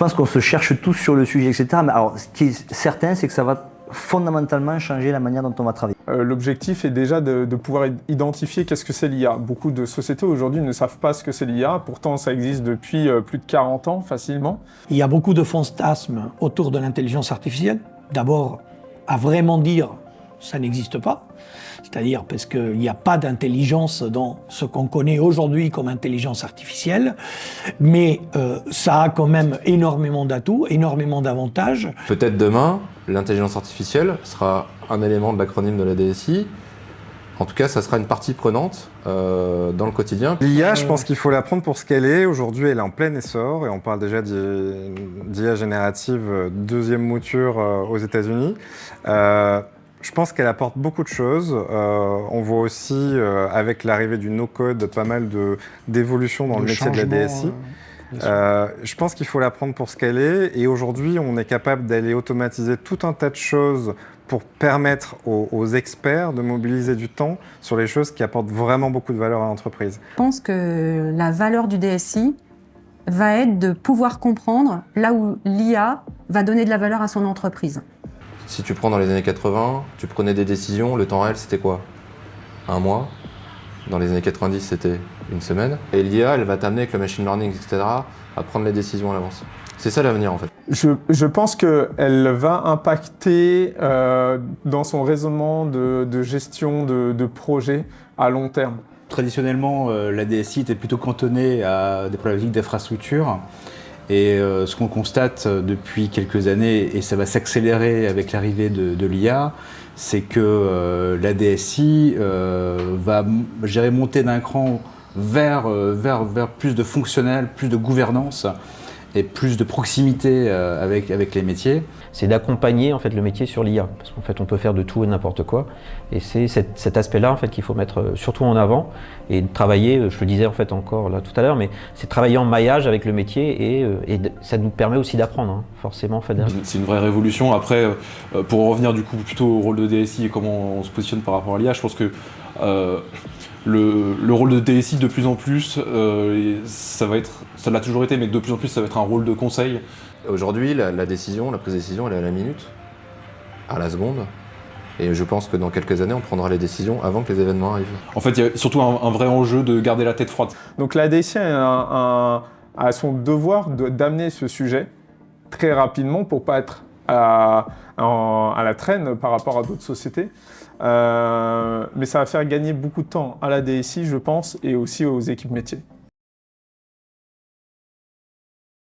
pense qu'on se cherche tous sur le sujet, etc. Mais alors, ce qui est certain, c'est que ça va fondamentalement changer la manière dont on va travailler. L'objectif est déjà de pouvoir identifier qu'est-ce que c'est l'IA. Beaucoup de sociétés aujourd'hui ne savent pas ce que c'est l'IA, pourtant ça existe depuis plus de 40 ans facilement. Il y a beaucoup de fantasmes autour de l'intelligence artificielle. D'abord, à vraiment dire, ça n'existe pas. C'est-à-dire parce qu'il n'y a pas d'intelligence dans ce qu'on connaît aujourd'hui comme intelligence artificielle, mais ça a quand même énormément d'atouts, énormément d'avantages. Peut-être demain, l'intelligence artificielle sera un élément de l'acronyme de la DSI. En tout cas, ça sera une partie prenante dans le quotidien. L'IA, je pense qu'il faut la prendre pour ce qu'elle est. Aujourd'hui, elle est en plein essor et on parle déjà d'IA générative, deuxième mouture aux États-Unis. Je pense qu'elle apporte beaucoup de choses. On voit aussi, avec l'arrivée du no-code, pas mal d'évolutions dans le métier de la DSI. Je pense qu'il faut la prendre pour ce qu'elle est. Et aujourd'hui, on est capable d'aller automatiser tout un tas de choses pour permettre aux experts de mobiliser du temps sur les choses qui apportent vraiment beaucoup de valeur à l'entreprise. Je pense que la valeur du DSI va être de pouvoir comprendre là où l'IA va donner de la valeur à son entreprise. Si tu prends dans les années 80, tu prenais des décisions, le temps réel c'était quoi? Un mois. Dans les années 90, c'était une semaine. Et l'IA, elle va t'amener avec le machine learning, etc., à prendre les décisions à l'avance. C'est ça l'avenir en fait. Je pense qu'elle va impacter dans son raisonnement de gestion de projet à long terme. Traditionnellement, la DSI était plutôt cantonnée à des problématiques d'infrastructure. Et ce qu'on constate depuis quelques années, et ça va s'accélérer avec l'arrivée de l'IA, c'est que la DSI va, je dirais, monter d'un cran vers plus de fonctionnel, plus de gouvernance et plus de proximité avec les métiers. C'est d'accompagner en fait le métier sur l'IA, parce qu'en fait on peut faire de tout et n'importe quoi, et c'est cet aspect-là en fait qu'il faut mettre surtout en avant et travailler. Je le disais en fait encore là tout à l'heure, mais c'est travailler en maillage avec le métier et ça nous permet aussi d'apprendre, hein, forcément en fait. C'est une vraie révolution. Après, pour revenir du coup plutôt au rôle de DSI et comment on se positionne par rapport à l'IA, je pense que le rôle de DSI de plus en plus, ça l'a toujours été, mais de plus en plus ça va être un rôle de conseil. Aujourd'hui, la prise de décision, elle est à la minute, à la seconde. Et je pense que dans quelques années, on prendra les décisions avant que les événements arrivent. En fait, il y a surtout un vrai enjeu de garder la tête froide. Donc la DSI a son devoir d'amener ce sujet très rapidement pour ne pas être à la traîne par rapport à d'autres sociétés. Mais ça va faire gagner beaucoup de temps à la DSI, je pense, et aussi aux équipes métiers.